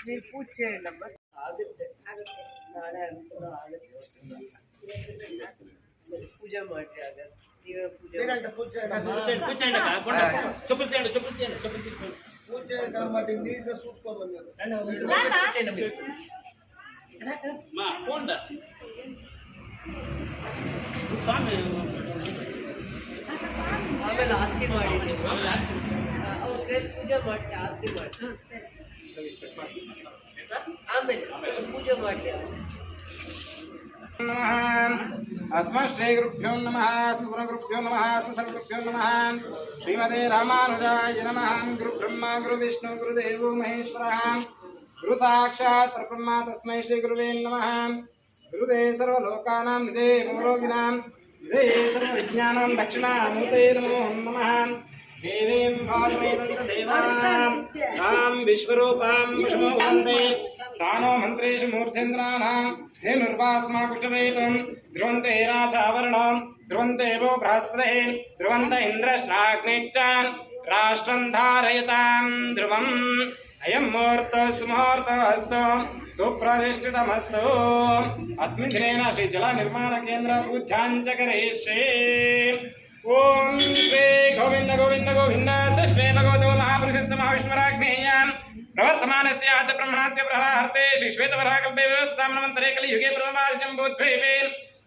మీరు పూజ చేయండి అమ్మా. ఆಗುತ್ತೆ ನಾಳೆ ಅನುಕೂಲ ಆಗುತ್ತೆ. పూజ ಮಾಡಿ ಆಗುತ್ತೆ. ಈಗ పూజ పూజ ಆಮೇಲೆ ಆರತಿ ಮಾಡಿ ಅವ್ರ ಕೈಲಿ ಪೂಜೆ ಮಾಡಿಸಿ ಆರತಿ ಮಾಡಿಸಿ ಆಮೇಲೆ ಪೂಜೆ ಮಾಡಿ. अस्मत् श्री गुरुभ्यो नमः अस्मत् गुरुभ्यो नमः अस्मत् सर्वगुरुभ्यो नमः श्रीमते रामानुजाय नमः गुरु ब्रह्मा गुरु विष्णु गुरुदेवो महेश्वरः गुरु साक्षात् परब्रह्म तस्मै श्री गुरुवे नमः गुरुवे सर्वलोकानां निजे मनोरोगिणां निजे सर्वविज्ञानां दक्षिणामूर्ते नमो नमः देवीं भागवतं तां विश्वरूपां विष्णु वन्दे सानो मन्त्रेषु मूर्छेन्द्राणां धेनुर्वास्मा कुष्ठदयितं ध्रुवन्ते राजावरणं ध्रुवन्ते वो बृहस्पतिः ध्रुवन्त इन्द्रश्नाग्निश्चान् राष्ट्रं धारयतां ध्रुवम् अयं मुहूर्तः सुमुहूर्तोऽस्तु सुप्रतिष्ठितमस्तु। अस्मिन् दिनेन श्रीजलनिर्माणकेन्द्रपूजाञ्च करिष्ये। ओम श्री गोविंद गोविंद गोविंद श्री भगवतो महापुरुषस्य महाविष्णुराज्ञेयां प्रवर्तमानस्य आद्य ब्रह्मणाद्य प्रहराहर्ते श्री श्वेतवराहकल्पे व्यवस्थामनमन्तरे कलियुगे प्रथमादिजम्बुद्वीपे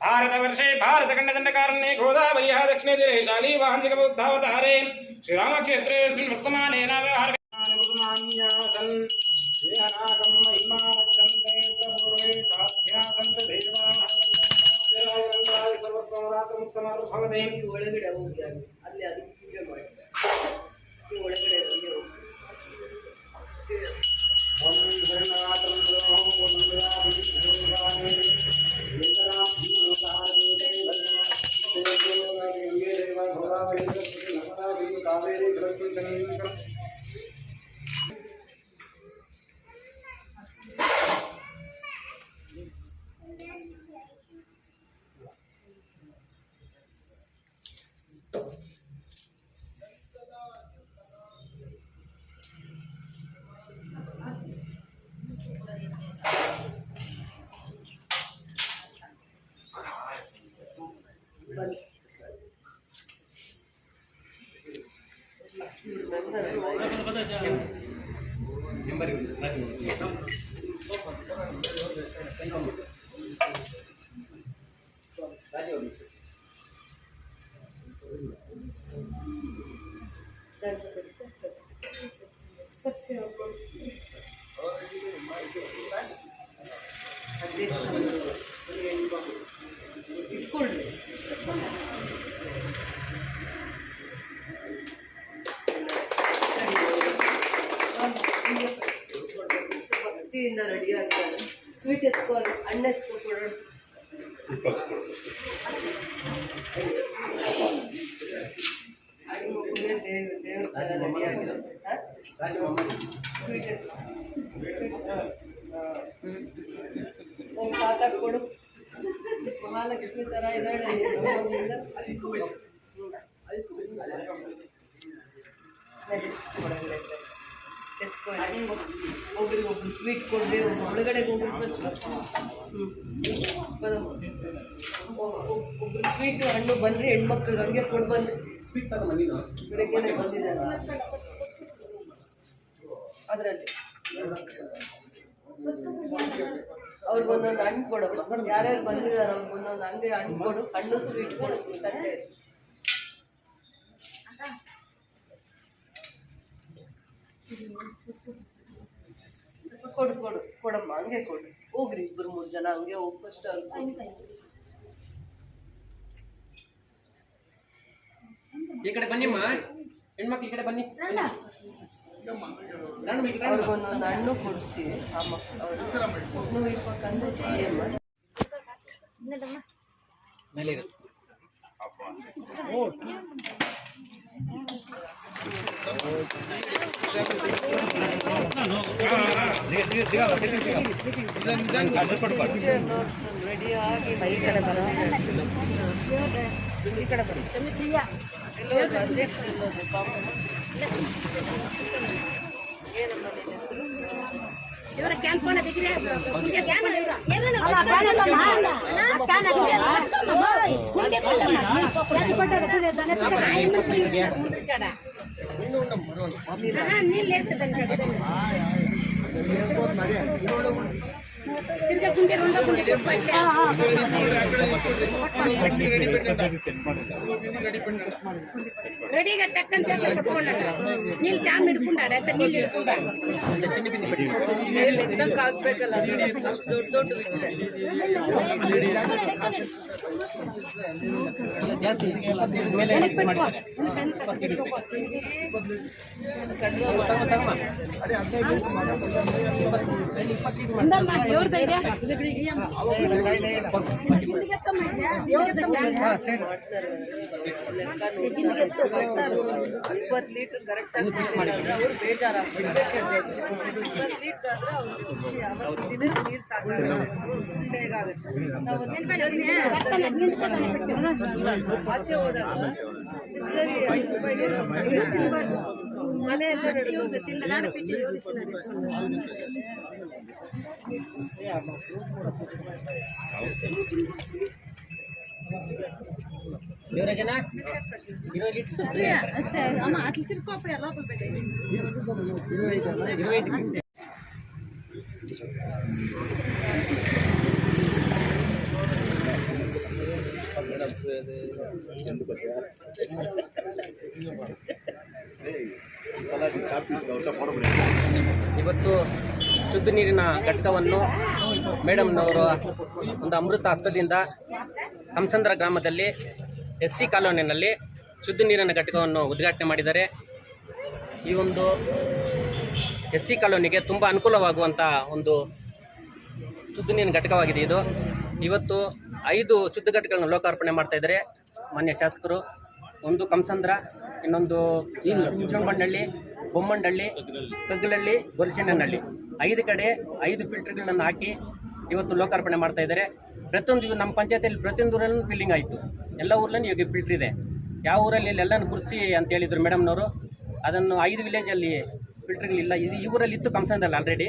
भारतवर्षे भारतखण्डदण्डकारण्ये गोदावर्याः दक्षिणे तीरे शालीवाहनजगबुद्धावतारे श्रीरामक्षेत्रे अस्मिन् वर्तमाने नाव्यवहारमान्यासन् येनागं महिमानक्षन्ते पूर्वे साध्यासन्त देवाः ಒಳಗಡೆ ಹೋಗಿ ಅಲ್ಲಿ ಅದು ಪೂಜೆ ಮಾಡಿ ಒಳಗಡೆ ಇಟ್ಕೊಳ್ಳಿ. ಭಕ್ತಿಯಿಂದ ರೆಡಿ ಆಗ್ತಾರೆ. ಸ್ವೀಟ್ ಎತ್ಕೊಳ್ಳಿ, ಹಣ್ಣು ಎತ್ಕೊಡೋಣ. ದೇವ್ರ ಥರ ರೆಡಿ ಆಗಿರುತ್ತೆ. ಸ್ವೀಟ್ ಒಂದು ಪಾತ ಕೊಡು. ಮಹಾಲಕ್ಷ್ಮಿ ಥರ ಇದ್ದಾಳೆ ಒಬ್ರಿಗೊಬ್ರು ಸ್ವೀಟ್ ಕೊಡ್ರಿ. ಒಳಗಡೆ ಒಬ್ರು ಸ್ವೀಟು ಹಣ್ಣು ಬನ್ರಿ. ಹೆಣ್ಮಕ್ಳಿಗೆ ಹಂಗೆ ಕೊಡು ಬಂದು ಸ್ವೀಟ್ ತಗೊಂಡು ಬೆಳಗ್ಗೆನೆ ಬಂದಿದ್ದಾರೆ ಅದರಲ್ಲಿ. ಅವ್ರಿಗೊಂದೊಂದು ಹಣ್ಣು ಕೊಡಪ್ಪ. ಯಾರ್ಯಾರು ಬಂದಿದ್ದಾರೆ ಅವ್ರಿಗೊಂದೊಂದು ಹಂಗೆ ಹಣ್ಣು ಕೊಡು. ಹಣ್ಣು ಸ್ವೀಟ್ ಕೊಡು. ತಟ್ಟೆ ಕೊಡು ಕೊಡು ಕೊಡಮ್ಮ. ಹಂಗೆ ಕೊಡು. ಹೋಗ್ರಿ 2-3 ಜನ ಹಂಗೆ ಹೋಗಿ ಫಸ್ಟ್ ಅವ್ರಿಗೆ. ಈ ಕಡೆ ಬನ್ನಿಮ್ಮ, ಹೆಣ್ಮಕ್ಳು ಈ ಕಡೆ ಬನ್ನಿ. ಅವ್ರಿಗೊಂದೊಂದು ಹಣ್ಣು ಕೊಡಿಸಿ ಆ ಮಕ್ಕಳು ಅವ್ರು ಇರ್ಬೇಕಂದ್ರೆ ಮೇಲೆ ಇರುತ್ತೆ. ರೆಡಿ ಆಗಿ ಈ ಕಡೆ ಬರೋ ಈ ಕಡೆ ಬರೋ ಎಲ್ಲೋದ್ರು ಅಧ್ಯಕ್ಷರು ಎಲ್ಲೋದ್ರು ಪಾಪ ಏನಮ್ಮ ನಿನ್ನ ಹೆಸರು? ಇವರ ಕ್ಯಾನ್ಪೋಣ ಬಿಗಿರೆ ತಿರ್ಗಾ ಗುಂಡೆ ರುಂಡ ಗುಂಡೆ రెడీగా టక్కని చేత పట్టుకున్నాడు నీళ్ళు ట్యామ్ ಹಿಡ್ಕೊಂಡಾರೆ ಅಂತ ನೀళ్ళు ಹಿಡ್ಕೊಂಡಾರೆ ಎತ್ತಕ್ಕೆ ಆಗ್ಬೇಕಲ್ಲ ಅಷ್ಟು ದೊಡ್ಡ ಬಿಟ್ಟರೆ ಲೆಕ್ಕ ನೋಡ್ತಾರೆ 20 ಲೀಟರ್ ಕರೆಕ್ಟ್ ಆಗಿ ಅವ್ರು ಬೇಜಾರಾಗ್ತಾರೆ 20 ಲೀಟರ್ ಆದ್ರೆ ಅವ್ರಿಗೆ ಖುಷಿ ಅವತ್ತು ದಿನಕ್ಕೆ ನೀರು ಸಾಕಾಗುತ್ತೆ ನಾವು ಆಚೆ ಹೋದಾಗ ಬಿಸ್ಲರಿ 5 ರೂಪಾಯಿಗೆ ಮನೆಯೆಲ್ಲ సుప్రియ అమ్మ అట్లా తిరుక్కోప్పుడు లోపల పెట్టేది ಇವತ್ತು ಶುದ್ಧ ನೀರಿನ ಘಟಕವನ್ನು ಮೇಡಮ್ನವರು ಒಂದು ಅಮೃತ ಹಸ್ತದಿಂದ ಕಂಸಂದ್ರ ಗ್ರಾಮದಲ್ಲಿ SC ಕಾಲೋನಿಯಲ್ಲಿ ಶುದ್ಧ ನೀರಿನ ಘಟಕವನ್ನು ಉದ್ಘಾಟನೆ ಮಾಡಿದ್ದಾರೆ. ಈ ಒಂದು SC ಕಾಲೋನಿಗೆ ತುಂಬ ಅನುಕೂಲವಾಗುವಂಥ ಒಂದು ಶುದ್ಧ ನೀರಿನ ಘಟಕವಾಗಿದೆ ಇದು. ಇವತ್ತು 5 ಶುದ್ಧ ಘಟಕಗಳನ್ನು ಲೋಕಾರ್ಪಣೆ ಮಾಡ್ತಾ ಇದ್ದಾರೆ ಮಾನ್ಯ ಶಾಸಕರು. ಒಂದು ಕಂಸಂದ್ರ, ಇನ್ನೊಂದು ಚಿಕ್ಕಮಂಡಳ್ಳಿ, ಬೊಮ್ಮಂಡಳ್ಳಿ, ಕಗ್ಗಲಹಳ್ಳಿ, ಗೊಲ್ಚೆನ್ನಹಳ್ಳಿ 5 ಕಡೆ 5 ಫಿಲ್ಟರ್ಗಳನ್ನು ಹಾಕಿ ಇವತ್ತು ಲೋಕಾರ್ಪಣೆ ಮಾಡ್ತಾ ಇದ್ದಾರೆ. ಪ್ರತಿಯೊಂದು ನಮ್ಮ ಪಂಚಾಯತಿಯಲ್ಲಿ ಪ್ರತಿಯೊಂದು ಊರಲ್ಲೂ ಫಿಲ್ಲಿಂಗ್ ಆಯಿತು. ಎಲ್ಲ ಊರಲ್ಲೂ ಇವಾಗ ಫಿಲ್ಟ್ರ್ ಇದೆ. ಯಾವ ಊರಲ್ಲಿ ಎಲ್ಲನೂ ಗುರುತಿಸಿ ಅಂತ ಹೇಳಿದರು ಮೇಡಮ್ನವರು. ಅದನ್ನು 5 ವಿಲೇಜಲ್ಲಿ ಫಿಲ್ಟ್ರ್ಗಳಿಲ್ಲ. ಇದು ಈ ಊರಲ್ಲಿ ಇತ್ತು ಕಂಸಂದ್ರಲ್ಲಿ ಆಲ್ರೆಡಿ.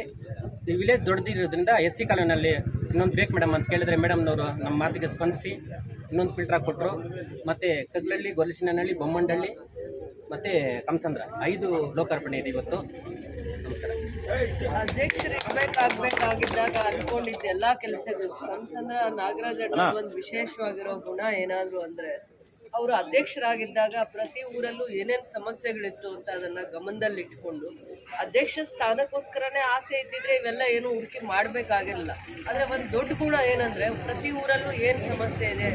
ಈ ವಿಲೇಜ್ ದೊಡ್ಡದಿರೋದ್ರಿಂದ SC ಕಾಲೋನಿಯಲ್ಲಿ ಇನ್ನೊಂದು ಬೇಕು ಮೇಡಮ್ ಅಂತ ಕೇಳಿದರೆ ಮೇಡಮ್ನವರು ನಮ್ಮ ಮಾತಿಗೆ ಸ್ಪಂದಿಸಿ ಇನ್ನೊಂದು ಫಿಲ್ಟ್ರ್ ಹಾಕ್ಕೊಟ್ರು. ಮತ್ತು ಕಗ್ಗಲಹಳ್ಳಿ, ಗೊಲ್ಚೆನ್ನಹಳ್ಳಿ, ಬೊಮ್ಮಂಡಳ್ಳಿ ಮತ್ತು ಕಂಸಂದ್ರ 5 ಲೋಕಾರ್ಪಣೆ ಇದೆ ಇವತ್ತು. ನಮಸ್ಕಾರ. ಅಧ್ಯಕ್ಷರು ಇರ್ಬೇಕಾಗಿದ್ದಾಗ ಅನ್ಕೊಂಡಿದ್ದ ಎಲ್ಲಾ ಕೆಲಸಗಳು ಕಂಸಂದ್ರ ನಾಗರಾಜ್ ಅಣ್ಣ ಒಂದು ವಿಶೇಷವಾಗಿರೋ ಗುಣ ಏನಾದ್ರು ಅಂದ್ರೆ ಅವರು ಅಧ್ಯಕ್ಷರಾಗಿದ್ದಾಗ ಪ್ರತಿ ಊರಲ್ಲೂ ಏನೇನು ಸಮಸ್ಯೆಗಳಿತ್ತು ಅಂತ ಅದನ್ನ ಗಮನದಲ್ಲಿಟ್ಕೊಂಡು ಅಧ್ಯಕ್ಷ ಸ್ಥಾನಕ್ಕೋಸ್ಕರನೇ ಆಸೆ ಇದ್ದಿದ್ರೆ ಇವೆಲ್ಲ ಏನು ಹುಡುಕಿ ಮಾಡಬೇಕಾಗಿರಲಿಲ್ಲ. ಆದರೆ ಒಂದು ದೊಡ್ಡ ಗುಣ ಏನಂದರೆ ಪ್ರತಿ ಊರಲ್ಲೂ ಏನು ಸಮಸ್ಯೆ ಇದೆ,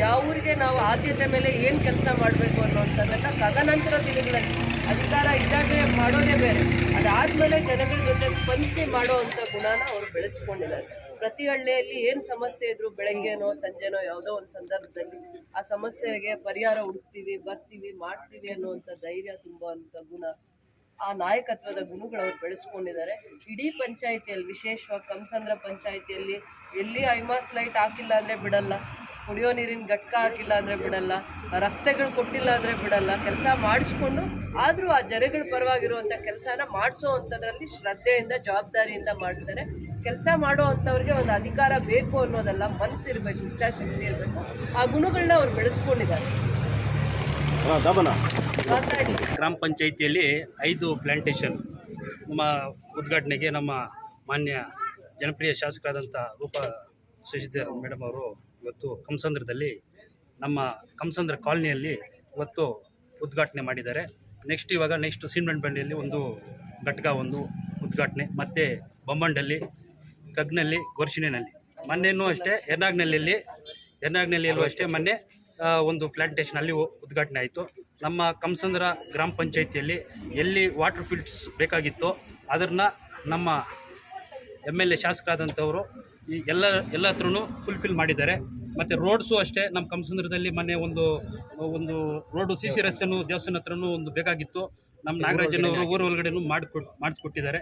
ಯಾವ ಊರಿಗೆ ನಾವು ಆದ್ಯತೆ ಮೇಲೆ ಏನು ಕೆಲಸ ಮಾಡಬೇಕು ಅನ್ನೋಂಥದ್ದನ್ನು ತದನಂತರ ದಿನಗಳಲ್ಲಿ ಅಧಿಕಾರ ಇದ್ದಾಗಲೇ ಮಾಡೋದೇ ಬೇರೆ, ಅದಾದಮೇಲೆ ಜನಗಳ ಜೊತೆ ಸ್ಪಂದಿಸಿ ಮಾಡೋವಂಥ ಗುಣನ ಅವರು ಬೆಳೆಸ್ಕೊಂಡಿದ್ದಾರೆ. ಪ್ರತಿ ಹಳ್ಳಿಯಲ್ಲಿ ಏನು ಸಮಸ್ಯೆ ಇದ್ರು ಬೆಳಗ್ಗೆನೋ ಸಂಜೆನೋ ಯಾವುದೋ ಒಂದು ಸಂದರ್ಭದಲ್ಲಿ ಆ ಸಮಸ್ಯೆಗೆ ಪರಿಹಾರ ಹುಡುಕ್ತೀವಿ, ಬರ್ತೀವಿ, ಮಾಡ್ತೀವಿ ಅನ್ನುವಂಥ ಧೈರ್ಯ ತುಂಬುವಂಥ ಗುಣ, ಆ ನಾಯಕತ್ವದ ಗುಣಗಳು ಅವ್ರು ಬೆಳೆಸ್ಕೊಂಡಿದ್ದಾರೆ. ಇಡೀ ಪಂಚಾಯಿತಿಯಲ್ಲಿ ವಿಶೇಷವಾಗಿ ಕಂಸಂದ್ರ ಪಂಚಾಯಿತಿಯಲ್ಲಿ ಎಲ್ಲಿ ಐಮಾಸ್ ಲೈಟ್ ಹಾಕಿಲ್ಲ ಅಂದರೆ ಬಿಡಲ್ಲ, ಕುಡಿಯೋ ನೀರಿನ ಘಟಕ ಹಾಕಿಲ್ಲ ಅಂದರೆ ಬಿಡಲ್ಲ, ರಸ್ತೆಗಳು ಕೊಟ್ಟಿಲ್ಲ ಅಂದರೆ ಬಿಡಲ್ಲ, ಕೆಲಸ ಮಾಡಿಸ್ಕೊಂಡು ಆದರೂ ಆ ಜನಗಳ ಪರವಾಗಿರುವಂಥ ಕೆಲಸನ ಮಾಡಿಸೋ ಅಂಥದ್ರಲ್ಲಿ ಶ್ರದ್ಧೆಯಿಂದ ಜವಾಬ್ದಾರಿಯಿಂದ ಮಾಡ್ತಾರೆ. ಕೆಲಸ ಮಾಡೋ ಅಂಥವ್ರಿಗೆ ಒಂದು ಅಧಿಕಾರ ಬೇಕು ಅನ್ನೋದಲ್ಲ, ಮನಸ್ಸಿರಬೇಕು, ಇಚ್ಛಾಶಕ್ತಿ ಇರಬೇಕು. ಆ ಗುಣಗಳನ್ನ ಅವ್ರು ಬೆಳೆಸ್ಕೊಂಡಿದ್ದಾರೆ. ಗ್ರಾಮ ಪಂಚಾಯಿತಿಯಲ್ಲಿ 5 ಪ್ಲಾಂಟೇಶನ್ ನಮ್ಮ ಉದ್ಘಾಟನೆಗೆ ನಮ್ಮ ಮಾನ್ಯ ಜನಪ್ರಿಯ ಶಾಸಕರಾದಂಥ ರೂಪಾ ಶಶಿಧರ್ ಮೇಡಮ್ ಅವರು ಇವತ್ತು ಕಂಸಂದ್ರದಲ್ಲಿ ನಮ್ಮ ಕಂಸಂದ್ರ ಕಾಲನಿಯಲ್ಲಿ ಇವತ್ತು ಉದ್ಘಾಟನೆ ಮಾಡಿದ್ದಾರೆ. ನೆಕ್ಸ್ಟ್ ಸೀಮೆಂಟ್ಬಂಡಿಯಲ್ಲಿ ಒಂದು ಘಟಕ ಒಂದು ಉದ್ಘಾಟನೆ, ಮತ್ತು ಬೊಮ್ಮಂಡಲ್ಲಿ, ಕಗ್ನಲ್ಲಿ, ಗೊರ್ಚಿನಲ್ಲಿ, ಮೊನ್ನೆನೂ ಅಷ್ಟೇ ಎರ್ನಾಗ್ನಲ್ಲಿಯಲ್ಲೂ ಅಷ್ಟೇ ಮೊನ್ನೆ ಒಂದು ಪ್ಲಾಂಟೇಶನ್ ಅಲ್ಲಿ ಉದ್ಘಾಟನೆ ಆಯಿತು. ನಮ್ಮ ಕಂಸಂದ್ರ ಗ್ರಾಮ ಪಂಚಾಯಿತಿಯಲ್ಲಿ ಎಲ್ಲಿ ವಾಟರ್ ಫಿಲ್ಟರ್ಸ್ ಬೇಕಾಗಿತ್ತೋ ಅದನ್ನು ನಮ್ಮ MLA ಶಾಸಕರಾದಂಥವರು ಈ ಎಲ್ಲ ಹತ್ರನೂ ಫುಲ್ಫಿಲ್ ಮಾಡಿದ್ದಾರೆ. ಮತ್ತು ರೋಡ್ಸು ಅಷ್ಟೇ ನಮ್ಮ ಕಂಸಂದ್ರದಲ್ಲಿ ಮೊನ್ನೆ ಒಂದು ರೋಡು CC ರಸ್ತೆನೂ ದೇವಸ್ಥಾನ ಹತ್ರನೂ ಒಂದು ಬೇಕಾಗಿತ್ತು. ನಮ್ಮ ನಾಗರಾಜನವರು ಊರ ಒಳಗಡೆನೂ ಮಾಡಿಸ್ಕೊಟ್ಟಿದ್ದಾರೆ.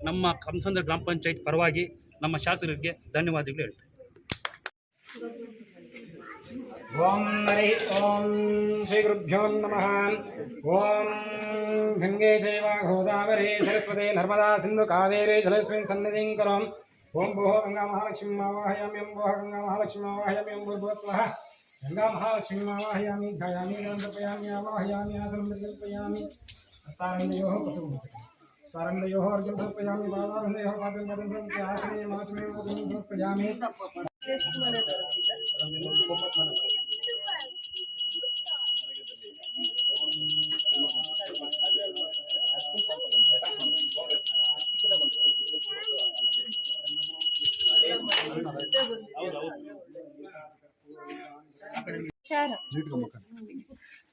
ನಮ್ಮ ಕಂಸಂದ್ರ ಗ್ರಾಮ ಪಂಚಾಯತ್ ಪರವಾಗಿ ನಮ್ಮ ಶಾಸಕರಿಗೆ ಧನ್ಯವಾದಗಳು ಹೇಳ್ತೀನಿ. ಓಂ ಹರಿ ಓಂ ಶ್ರೀ ಗುರುಭ್ಯೋ ನಮಃ. ಓಂ ಗಂಗೆ ಚೈವ ಗೋದಾವರಿ ಸರಸ್ವತಿ ನರ್ಮದಾ ಸಿಂಧು ಕಾವೇರಿ ಜಲಸ್ಮಿನ್ ಸನ್ನಿಧಿಂ ಕರೋಂ. ಓಂ ಭೋ ಗಂಗಾ ಮಹಾಲಕ್ಷ್ಮೀ ಆವಾಹಯಾಮಿ. ಓಂ ಭೋ ಗಂಗಾ ಮಹಾಲಕ್ಷ್ಮೀ ಆವಾಹಯಾಮಿ. ಓಂ ಭೂರ್ಭುವಃ ಸ್ವಃ ಗಂಗಾ ಮಹಾಲಕ್ಷ್ಮೀ ಆವಾಹಯಾಮಿ. ಧ್ಯಾಯಾಮಿ ಗಣಪಯಾಮಿ ಆವಾಹಯಾಮಿ ಆಸनं ಪರಿಕಲ್ಪಯಾಮಿ. ಹಸ್ತಾರಂದಯೋಃ स्वारंदयोः अर्घ्यं समर्पयामि. बालानन्दयोः पादं पदं आसने माचमे समर्पयामि. ಎಷ್ಟು ಮನೆ ಬರುತ್ತೀಗ?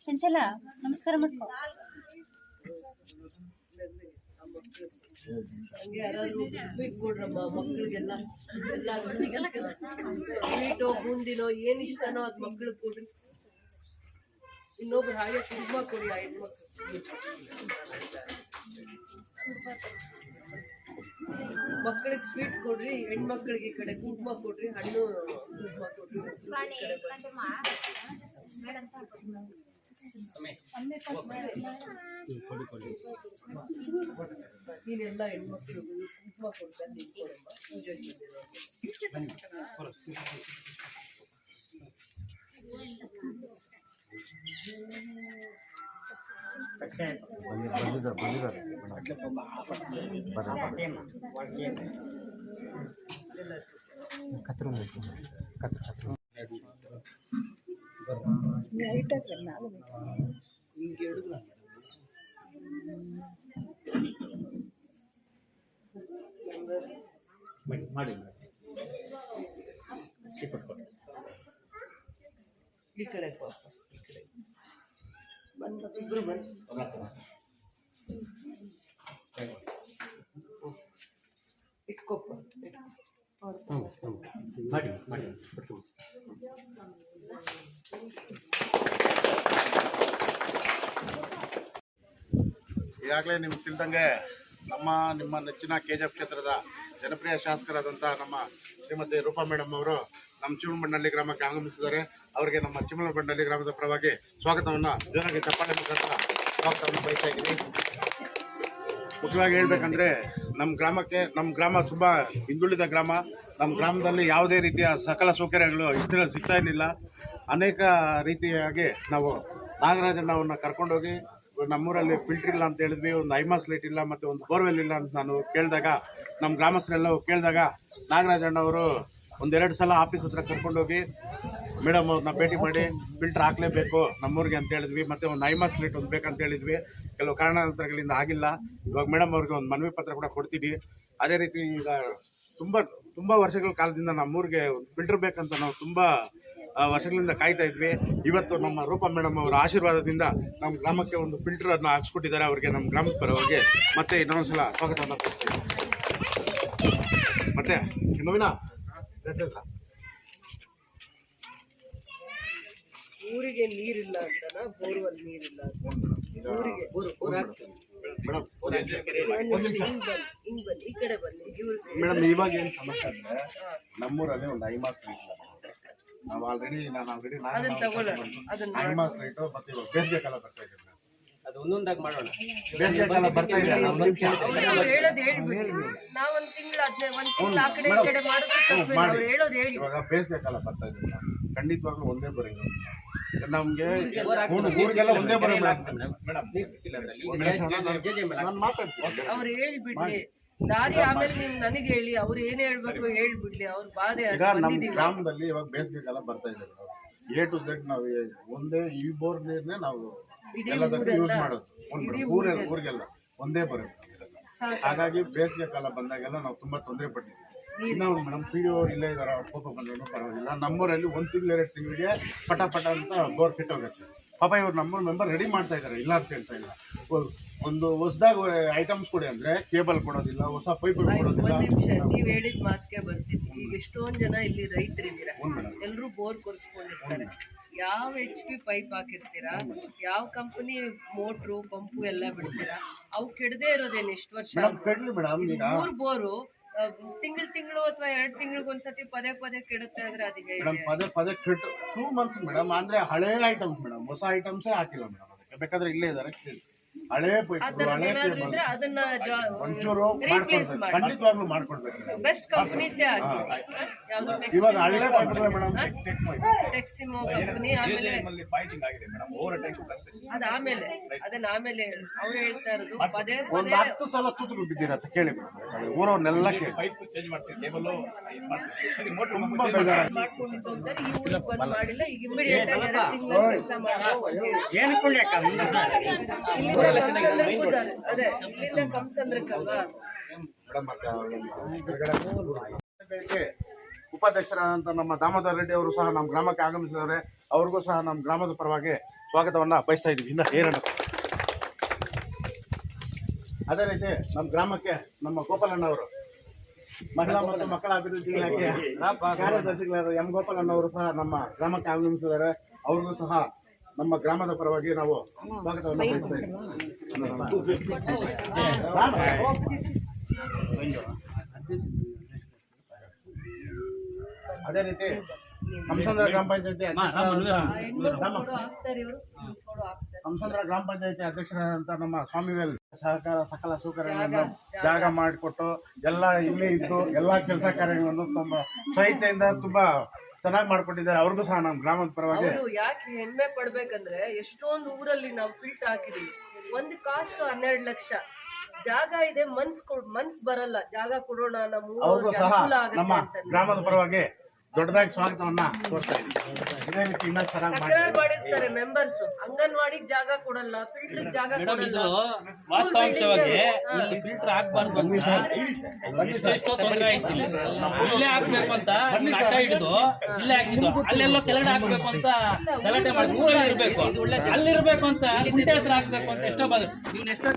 ಚಂಚಲ ನಮಸ್ಕಾರ ಮಾಡ್ಕೊ. ಹಂಗೆ ಯಾರಾದ್ರು ಸ್ವೀಟ್ ಕೊಡ್ರಮ್ಮ ಮಕ್ಕಳಿಗೆಲ್ಲ. ಸ್ವೀಟೋ ಬೂಂದಿನೋ ಏನ್ ಇಷ್ಟನೋ ಅದು ಮಕ್ಳಿಗೆ ಕೊಡ್ರಿ. ಇನ್ನೊಬ್ರು ಹಾಗೆ ಕುಂಕುಮ ಕೊಡಿ ಆ ಹೆಣ್ಮಕ್ಳು. ಮಕ್ಕಳಿಗೆ ಸ್ವೀಟ್ ಕೊಡ್ರಿ, ಹೆಣ್ಮಕ್ಳಿಗೆ ಈ ಕಡೆ ಕುಂಕುಮ ಕೊಡ್ರಿ, ಹಣ್ಣು ಕುಂಕುಮ ಕೊಡ್ರಿ. ನೀನೆಲ್ಲ ಹೆಣ್ಮಕ್ಳು ಕುಂಕುಮ ಕೊಡ್ತಾರೆ ನಿಂತ್ಕೊಡಮ್ಮ ಪೂಜೆ. ಈ ಕಡೆ ಪಾಪ ಇಬ್ರು ಬನ್ನಿ. ಇಟ್ಕೊಪ್ಪ ಮಾಡಿ ಮಾಡಿ. ಈಗಾಗಲೇ ನಿಮ್ಗೆ ತಿಳಿದಂಗೆ ನಿಮ್ಮ ನೆಚ್ಚಿನ KGF ಕ್ಷೇತ್ರದ ಜನಪ್ರಿಯ ಶಾಸಕರಾದಂಥ ನಮ್ಮ ಶ್ರೀಮತಿ ರೂಪಾ ಮೇಡಮ್ ಅವರು ನಮ್ಮ ಚಿಮಲಬಂಡಳ್ಳಿ ಗ್ರಾಮಕ್ಕೆ ಆಗಮಿಸಿದ್ದಾರೆ. ಅವರಿಗೆ ನಮ್ಮ ಚಿಮಲಬಂಡಳ್ಳಿ ಗ್ರಾಮದ ಪರವಾಗಿ ಸ್ವಾಗತವನ್ನು ಜೋರಾಗಿ ಚಪ್ಪಾಳೆ ಮುಖಾಂತರ ಸ್ವಾಗತವನ್ನು ಬಯಸ್ತಾ ಇದ್ದೀನಿ. ಮುಖ್ಯವಾಗಿ ಹೇಳ್ಬೇಕಂದ್ರೆ ನಮ್ಮ ಗ್ರಾಮ ತುಂಬ ಹಿಂದುಳಿದ ಗ್ರಾಮ. ನಮ್ಮ ಗ್ರಾಮದಲ್ಲಿ ಯಾವುದೇ ರೀತಿಯ ಸಕಲ ಸೌಕರ್ಯಗಳು ಇಷ್ಟರಲ್ಲಿ ಸಿಗ್ತಾ ಇರಲಿಲ್ಲ. ಅನೇಕ ರೀತಿಯಾಗಿ ನಾವು ನಾಗರಾಜಣ್ಣವನ್ನು ಕರ್ಕೊಂಡೋಗಿ ನಮ್ಮೂರಲ್ಲಿ ಫಿಲ್ಟರ್ ಇಲ್ಲ ಅಂತ ಹೇಳಿದ್ವಿ, ಒಂದು ಐಮಾಸ್ ಲೈಟ್ ಇಲ್ಲ ಮತ್ತು ಒಂದು ಬೋರ್ವೆಲ್ ಇಲ್ಲ ಅಂತ ನಾನು ಕೇಳಿದಾಗ, ನಮ್ಮ ಗ್ರಾಮಸ್ಥರೆಲ್ಲ ಕೇಳಿದಾಗ ನಾಗರಾಜಣ್ಣವರು ಒಂದೆರಡು ಸಲ ಆಫೀಸ್ ಹತ್ರ ಕರ್ಕೊಂಡೋಗಿ ಮೇಡಮ್ ಅವ್ರನ್ನ ಭೇಟಿ ಮಾಡಿ ಫಿಲ್ಟರ್ ಹಾಕಲೇಬೇಕು ನಮ್ಮೂರಿಗೆ ಅಂತ ಹೇಳಿದ್ವಿ. ಮತ್ತು ಒಂದು ಐಮಾಸ್ ಲೈಟ್ ಒಂದು ಬೇಕಂತ ಹೇಳಿದ್ವಿ. ಕೆಲವು ಕಾರಣಾಂತರಗಳಿಂದ ಆಗಿಲ್ಲ. ಇವಾಗ ಮೇಡಮ್ ಅವ್ರಿಗೆ ಒಂದು ಮನವಿ ಪತ್ರ ಕೂಡ ಕೊಡ್ತೀವಿ. ಅದೇ ರೀತಿ ಈಗ ತುಂಬ ವರ್ಷಗಳ ಕಾಲದಿಂದ ನಮ್ಮೂರಿಗೆ ಒಂದು ಫಿಲ್ಟರ್ ಬೇಕಂತ ನಾವು ತುಂಬ ವರ್ಷಗಳಿಂದ ಕಾಯ್ತಾ ಇದ್ವಿ. ಇವತ್ತು ನಮ್ಮ ರೂಪಾ ಮೇಡಮ್ ಅವರ ಆಶೀರ್ವಾದದಿಂದ ನಮ್ಮ ಗ್ರಾಮಕ್ಕೆ ಒಂದು ಫಿಲ್ಟರನ್ನು ಹಾಕ್ಸ್ಕೊಟ್ಟಿದ್ದಾರೆ. ಅವರಿಗೆ ನಮ್ಮ ಗ್ರಾಮದ ಪರವಾಗಿ ಮತ್ತೆ ಇನ್ನೊಂದ್ಸಲ ಸ್ವಾಗತವನ್ನು ಕೊಡ್ತೀವಿ. ಮತ್ತೆ ನವೀನ ಊರಿಗೆ ನೀರಿಲ್ಲ ಅಂತನಾ? ಬೋರ್ವೆಲ್ ನೀರಿಲ್ಲ ಊರಿಗೆ? ಹಿಂಗ್ ಬನ್ನಿ, ಈ ಕಡೆ ಬನ್ನಿ. ಮೇಡಮ್ ಇವಾಗ ಏನು ಸಮಸ್ಯೆ ಅಂದರೆ ನಮ್ಮೂರಲ್ಲಿ ಒಂದು ಐಮಾಸ್ ಲೈಟ್ ನಾವು ಆಲ್ರೆಡಿ ಅದನ್ನ ತಗೊಳ್ಳೋಣ. ಅದನ್ನ ಐಮಾಸ್ ಲೈಟು ಮತ್ತೆ ಇವಾಗ ಬೇಸಿಗೆ ಕಾಲ ಬರ್ತಾ ಇದೆ. ಅದು ಒಂದೊಂದಾಗಿ ಮಾಡೋಣ. ಬೇಸಿಗೆ ಕಾಲ ಬರ್ತಾ ಇದೆ. ಅವ್ರು ಹೇಳೋದು ಹೇಳ್ಬಿಡಿ. ನಾವೊಂದ್ ತಿಂಗಳು ಆ ಕಡೆ ಈ ಕಡೆ ಮಾಡೋದು ಅವ್ರು ಹೇಳೋದು ಹೇಳಿ. ಇವಾಗ ಬೇಸಿಗೆ ಕಾಲ ಬರ್ತಾ ಇದೆ. ಖಂಡಿತವಾಗ್ಲೂ ಒಂದೇ ಬರೋದು ನಮ್ಗೆ ಊರಿಗೆಲ್ಲ ಒಂದೇ ಬರೋ ಅವ್ರು ಹೇಳ್ಬಿಡ್ಲಿ ದಾರಿ. ಆಮೇಲೆ ನೀವು ನನಗೆ ಹೇಳಿ, ಅವ್ರು ಏನ್ ಹೇಳ್ಬೇಕು ಹೇಳ್ಬಿಡ್ಲಿ. ಅವ್ರ ಬಾಧೆ. ಈಗ ನಮ್ಮ ಗ್ರಾಮದಲ್ಲಿ ಇವಾಗ ಬೇಸಿಗೆ ಕಾಲ ಬರ್ತಾ ಇದೆ. A to Z ನಾವು ಒಂದೇ ಈ ಬೋರ್ ನೀರ್ನೇ ನಾವು ಎಲ್ಲದಕ್ಕೂ ಯೂಸ್ ಮಾಡೋದು. ಊರಿಗೆಲ್ಲ ಒಂದೇ ಬರೋದು. ಹಾಗಾಗಿ ಬೇಸಿಗೆ ಕಾಲ ಬಂದಾಗೆಲ್ಲ ನಾವು ತುಂಬಾ ತೊಂದರೆ ಪಟ್ಟಿದ್ವಿ. ಇನ್ನೂ ಮೇಡಮ್ PDO ಇಲ್ಲೇ ಇದಾರೆ, ಅವ್ರ ಕೋಪ ಬಂದ್ರೂ ಪರವಾಗಿಲ್ಲ. ನಮ್ಮೂರಲ್ಲಿ 1 ತಿಂಗಳು 2 ತಿಂಗಳಿಗೆ ಪಟ ಅಂತ ಬೋರ್ ಕೆಟ್ಟೋಗುತ್ತೆ. ಪಾಪ ಇವ್ರು ನಮ್ಮೂರು ಮೆಂಬರ್ ರೆಡಿ ಮಾಡ್ತಾ ಇದ್ದಾರೆ, ಇಲ್ಲ ಅಂತ ಹೇಳ್ತಾ ಇಲ್ಲ. ಒಂದು ಹೊಸದಾಗ ಐಟಮ್ಸ್ ಕೊಡಿ ಅಂದ್ರೆ ಕೇಬಲ್ ಕೊಡೋದಿಲ್ಲ, ಹೊಸ ಪೈಪ್ ಕೊಡೋದಿಲ್ಲ. ಒಂದ್ ನಿಮಿಷ, ನೀವ್ ಹೇಳಿದ ಮಾತಿಗೆ ಬರ್ತೀನಿ. ಈಗ ಎಷ್ಟೊಂದ್ ಜನ ಇಲ್ಲಿ ರೈತರಿದ್ದೀರಾ, ಎಲ್ರು ಬೋರ್ ಕೊರ್ಸ್ಕೊಂಡಿರ್ತಾರೆ. ಯಾವ HP ಪೈಪ್ ಹಾಕಿರ್ತೀರಾ, ಯಾವ ಕಂಪನಿ ಮೋಟ್ರು ಪಂಪು ಎಲ್ಲ ಬಿಡ್ತೀರಾ, ಅವು ಕೆಡದೇ ಇರೋದೇನು ಎಷ್ಟು ವರ್ಷ? 3 ಬೋರು ತಿಂಗಳು ಅಥವಾ 2 ತಿಂಗಳಿಗೊಂದ್ಸತಿ ಪದೇ ಪದೇ ಕೆಡುತ್ತೆ ಅಂದ್ರೆ ಅದಕ್ಕೆ ಮೇಡಮ್ ಪದೇ ಪದೇ 2 ಮಂತ್ಸ್ ಮೇಡಮ್. ಅಂದ್ರೆ ಹಳೆ ಐಟಮ್ಸ್ ಮೇಡಮ್, ಹೊಸ ಐಟಮ್ಸೇ ಹಾಕಿಲ್ಲ ಮೇಡಮ್. ಅದಕ್ಕೆ ಬೇಕಾದ್ರೆ ಇಲ್ಲೇ ಇದಾರೆ, ಹಳೆ ಏನಾದ್ರೂ ಇದ್ರೆ ಅದನ್ನ ಒಂಚೂರು ಖಂಡಿತವಾಗ್ಲೂ ಮಾಡ್ಕೊಡ್ಬೇಕು. ಬೆಸ್ಟ್ ಕಂಪನೀಸ್ ಇವಾಗ ಹಳೆ ಕೊಟ್ಟಿದ್ರೆ ಮೇಡಮ್ ಟೆಕ್ಸಿಮೋ ಕಂಪನಿ, ಆಮೇಲೆ ಅದಾದ್ಮೇಲೆ ಅವ್ರು ಹೇಳ್ತಾ ಇರೋದು ಪದೇ ಒಂದು ಪದೇ 10 ಸಲ ತೂತು ಬಿದ್ದಿರತ್ತೆ ಕೇಳಿ ಮೇಡಮ್. ಊರವ್ರನ್ನೆಲ್ಲ ತುಂಬಾ ಬೇಜಾರ ಮಾಡ್ಕೊಂಡಿದ್ದು ಅಂತಾರೆ. ಈ ಊರಿಗೆ ಬಂದ್ ಮಾಡಿಲ್ಲ, ಈಗ ಇಮಿಡಿಯೇಟ್ ಆಗಿ 2 ತಿಂಗಳು ಕೆಲಸ ಇಲ್ಲಿಂದ ಕಂಸಂದ್ರಕ್ಕಲ್ವಾ ಉಪಾಧ್ಯಕ್ಷರಾದಂಥ ನಮ್ಮ ದಾಮೋದರ್ ರೆಡ್ಡಿ ಅವರು ಸಹ ನಮ್ಮ ಗ್ರಾಮಕ್ಕೆ ಆಗಮಿಸಿದ್ದಾರೆ. ಅವ್ರಿಗೂ ಸಹ ನಮ್ಮ ಗ್ರಾಮದ ಪರವಾಗಿ ಸ್ವಾಗತವನ್ನ ಬಯಸ್ತಾ ಇದ್ದೀವಿ. ಇನ್ನ ಏನನ್ನ ಅದೇ ರೀತಿ ನಮ್ಮ ಗ್ರಾಮಕ್ಕೆ ನಮ್ಮ ಗೋಪಾಲಣ್ಣವರು, ಮಹಿಳಾ ಮತ್ತು ಮಕ್ಕಳ ಅಭಿವೃದ್ಧಿ ಇಲಾಖೆ ಕಾರ್ಯದರ್ಶಿಗಳಾದ ಎಂ ಗೋಪಾಲಣ್ಣವರು ಸಹ ನಮ್ಮ ಗ್ರಾಮಕ್ಕೆ ಆಗಮಿಸಿದ್ದಾರೆ. ಅವ್ರಿಗೂ ಸಹ ನಮ್ಮ ಗ್ರಾಮದ ಪರವಾಗಿ ನಾವು ಸ್ವಾಗತವನ್ನು ಬಯಸ್ತಾ ಇದ್ದೀವಿ. ಅದೇ ರೀತಿ ಕಂಸಂದ್ರ ಗ್ರಾಮ ಪಂಚಾಯತಿ ಕಂಸಂದ್ರ ಗ್ರಾಮ ಪಂಚಾಯತಿ ಅಧ್ಯಕ್ಷರಾದಂಥ ನಮ್ಮ ಸ್ವಾಮಿವೇಲ್ ಸಹಕಾರ ಸಕಲ ಸೌಕರ್ಯಗಳನ್ನು ಜಾಗ ಮಾಡಿಕೊಟ್ಟು ಎಲ್ಲ ಇಲ್ಲೇ ಇದ್ದು ಎಲ್ಲ ಕೆಲಸ ಕಾರ್ಯಗಳನ್ನು ತುಂಬ ಸ್ವಇಚ್ಛೆಯಿಂದ ತುಂಬಾ ಚೆನ್ನಾಗಿ ಮಾಡ್ಕೊಟ್ಟಿದ್ದಾರೆ. ಅವ್ರಿಗೂ ಸಹ ನಮ್ಮ ಗ್ರಾಮದ ಪರವಾಗಿ ಯಾಕೆ ಹೆಮ್ಮೆ ಪಡ್ಬೇಕಂದ್ರೆ ಎಷ್ಟೊಂದು ಊರಲ್ಲಿ ನಾವು ಫಿಲ್ಟರ್ ಹಾಕಿದೀವಿ. ಒಂದು ಕಾಸ್ಟ್ 12 ಲಕ್ಷ. ಜಾಗ ಇದೆ, ಮನ್ಸ್ ಬರಲ್ಲ ಜಾಗ ಕೊಡೋಣ ನಮ್ಮ ಅವ್ರಿಗೂ ಸಹ ನಮ್ಮ ಆಗುತ್ತೆ ಗ್ರಾಮದ ಪರವಾಗಿ ದೊಡ್ಡದಾಗಿ ಸ್ವಾಗತವನ್ನ ಕೋರ್ತಾ ಇದ್ದೀವಿ. ಇದೇ ರೀತಿ ಇನ್ನೂ ಚೆನ್ನಾಗಿ ತಕರಾರು ಮಾಡಿರ್ತಾರೆ ಮೆಂಬರ್ಸ್, ಅಂಗನವಾಡಿಗೆ ಜಾಗ ಕೊಡಲ್ಲ, ಫಿಲ್ಟರ್ ಜಾಗ ಕೊಡಲ್ಲ. ವಾಸ್ತವಾಂಶವಾಗಿ ಇಲ್ಲಿ ಫಿಲ್ಟರ್ ಹಾಕ್ಬಾರ್ದು ಅಂತ ಎಷ್ಟೋ ತೊಂದರೆ ಆಯ್ತು. ಇಲ್ಲೇ ಹಾಕ್ಬೇಕು ಅಂತ ಹಠ ಹಿಡಿದು ಇಲ್ಲೇ ಹಾಕಿದ್ದು, ಅಲ್ಲೆಲ್ಲೋ ಕೆಳಗಡೆ ಹಾಕ್ಬೇಕು ಅಂತ ಗಲಾಟೆ ಮಾಡಿ ಊರಲ್ಲಿ ಇರ್ಬೇಕು, ಅಲ್ಲಿರ್ಬೇಕು ಅಂತ ಗುಂಟೆ ಹತ್ರ ಹಾಕ್ಬೇಕು ಅಂತ ಎಷ್ಟೋ ಬಾದ ಇವ್ನ ಎಷ್ಟೋ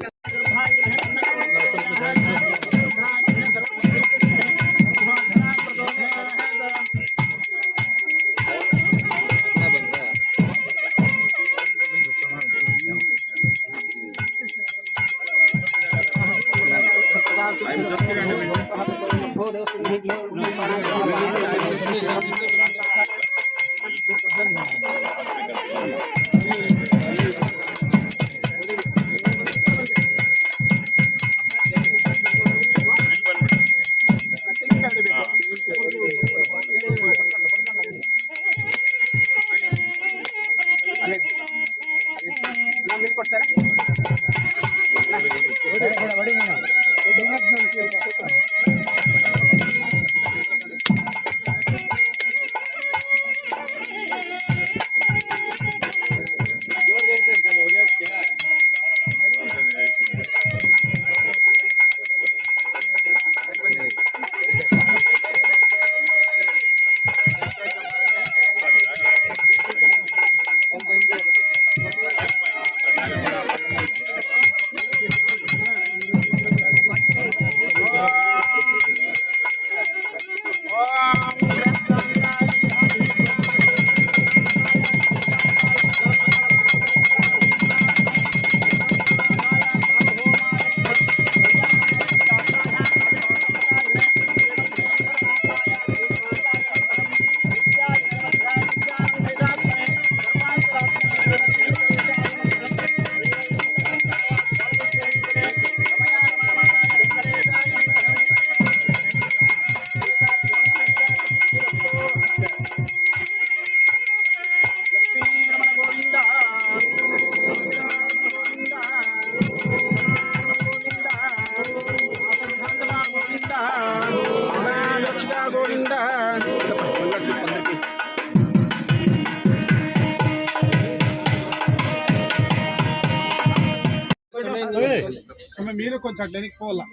మీరు కొంచెం అట్లనికి పోవాలా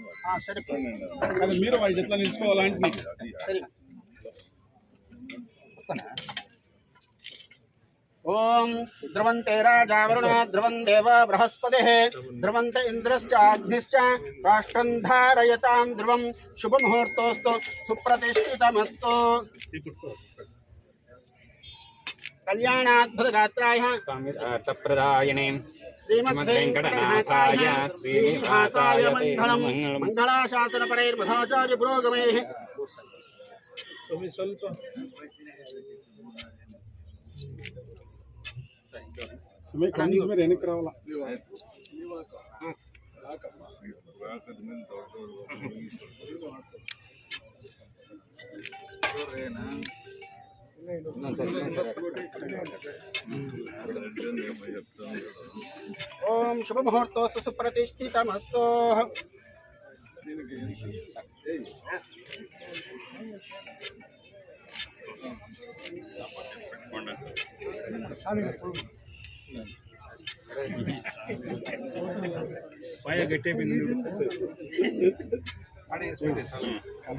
అది మీరు వాళ్ళు ఎట్లా నిలుచుకోవాలంటే ओम ध्रुवन्ते राजा वरुण ध्रुवन् देव बृहस्पतिः ध्रुवन्त इन्द्रश्चाग्निश्च राष्ट्रं धारयतां ध्रुवं शुभमुहूर्तोऽस्तु सुप्रतिष्ठितमस्तु कल्याणाद्भुतगात्राय तप्रदायिने श्रीमद्वेङ्कटनाथाय श्रीनिवासाय मङ्गलम् मङ्गलाशासनपरैर्मधाचार्य पुरोगमैः సుమే కొంచెం మీరు వెనక్కి రావాలా ఓం శుభముహూర్తోస్తు సుప్రతిష్ఠితమస్తు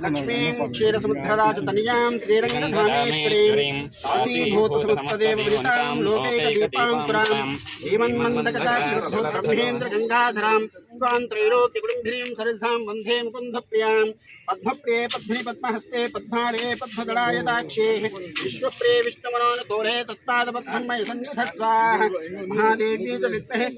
లక్ష్మీం క్షీరసముద్రరాజతనయాం శ్రీరంగధామేశ్వరీం కాశీభూతసమస్తదేవ విదితాం లోకైకదీపాం పురాం శ్రీమన్మందకసాక్షిరథో బ్రహ్మేంద్ర గంగాధరాం త్రైలోక్యకుటుంబినీం సరసాం వందే ముకుందప్రియాం పద్మప్రియే పద్మిని పద్మహస్తే పద్మాలే పద్మదళాయతాక్షే విశ్వప్రియే విష్ణుమనోనతోరే తత్పాదపద్మన్మయ సన్నిధత్స్వాహ మహాదేవీ చ విద్మహే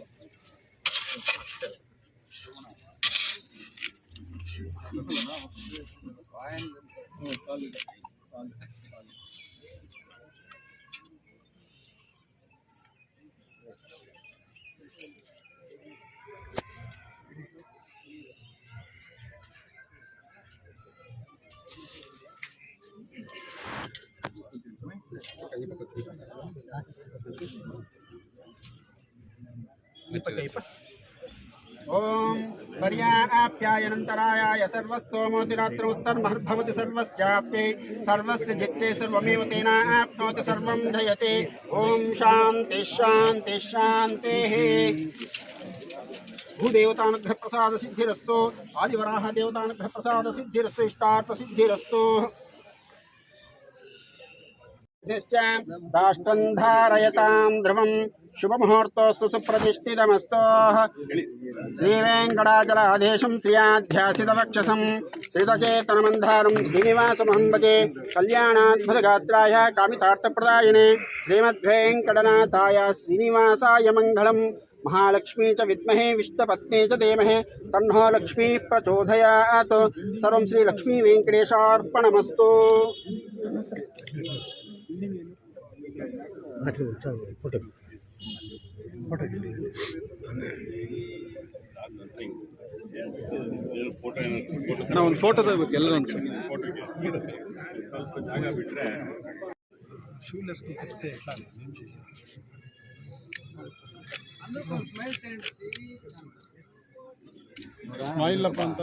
ఓం पर्याप्यायनन्तरायाय सर्वस्तोमोतिरात्रोत्तरमहद्भवति सर्वस्याप्ये सर्वस्य जित्ते सर्वमेव तेनाप्नोति सर्वं जयते ॐ शान्ति शान्ति शान्तिः भूदेवतानुग्रह प्रसाद सिद्धिरस्तु आदिवराह देवतानुग्रह प्रसाद सिद्धिरस्तु इष्टार्थ सिद्धिरस्तु राष्ट्रं धारयतां ध्रुवं शुभमुहूर्तोस्तु सुप्रतिष्ठितमस्तु श्रीवेङ्कटाचलाधीशं श्रियाध्यासितवक्षसं श्रितचेतनमन्धारं श्रीनिवासमहं भजे कल्याणाद्भुतगात्राय कामितार्थप्रदायिने श्रीमद्वेङ्कटनाथाय श्रीनिवासाय मङ्गलं महालक्ष्मी च विद्महे विष्णुपत्नी च धीमहि तन्नो लक्ष्मीः प्रचोदयात् सर्वं श्रीलक्ष्मीवेङ्कटेशार्पणमस्तु ಒಂದು ಫೋಟೋ ತಗೋಬೇಕು ಎಲ್ಲರೂ ಒಂದು ಸ್ವಲ್ಪ ಜಾಗ ಬಿಟ್ಟರೆ ಸ್ಮೈಲ್ ಅಪ್ಪ ಅಂತ